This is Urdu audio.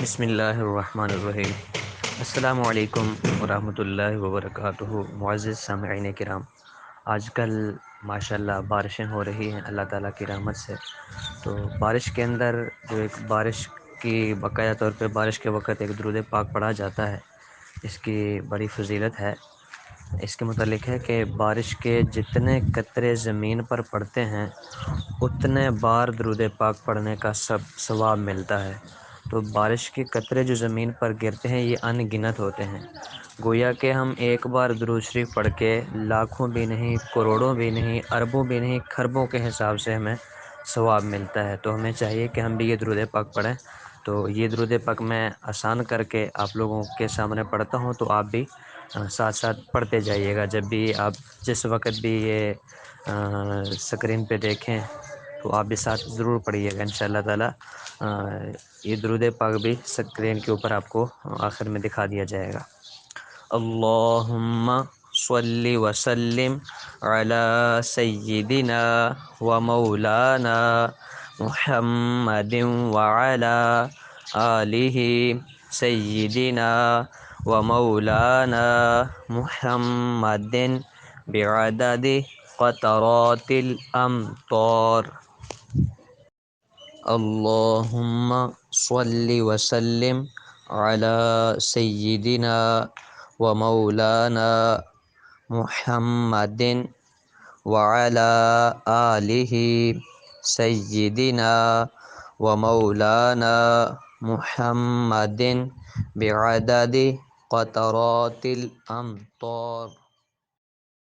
بسم اللہ الرحمن الرحیم۔ السلام علیکم ورحمۃ اللہ وبرکاتہ۔ معزز سامعین کرام، آج کل ماشاءاللہ بارشیں ہو رہی ہیں اللہ تعالیٰ کی رحمت سے۔ تو بارش کے اندر جو ایک بارش کی باقاعدہ طور پہ بارش کے وقت ایک درود پاک پڑھا جاتا ہے، اس کی بڑی فضیلت ہے۔ اس کے متعلق ہے کہ بارش کے جتنے قطرے زمین پر پڑتے ہیں اتنے بار درود پاک پڑھنے کا ثواب ملتا ہے۔ تو بارش کے قطرے جو زمین پر گرتے ہیں یہ ان گنت ہوتے ہیں، گویا کہ ہم ایک بار درود شریف پڑھ کے لاکھوں بھی نہیں، کروڑوں بھی نہیں، اربوں بھی نہیں، کھربوں کے حساب سے ہمیں ثواب ملتا ہے۔ تو ہمیں چاہیے کہ ہم بھی یہ درود پاک پڑھیں۔ تو یہ درود پاک میں آسان کر کے آپ لوگوں کے سامنے پڑھتا ہوں، تو آپ بھی ساتھ ساتھ پڑھتے جائیے گا۔ جب بھی آپ جس وقت بھی یہ سکرین پہ دیکھیں تو آپ بھی ساتھ ضرور پڑھیے گا انشاءاللہ تعالی۔ یہ درود پاک بھی سکرین کے اوپر آپ کو آخر میں دکھا دیا جائے گا۔ اللہم صلی وسلم علی سیدنا و مولانا محمد وعلی آلہ سیدنا و مولانا محمد بعدد قطرات الامطار۔ اللہم صلی وسلم علی سیدنا و مولانا محمد وعلی آلہ سیدنا و مولانا محمد بعدد قطرات الامطار۔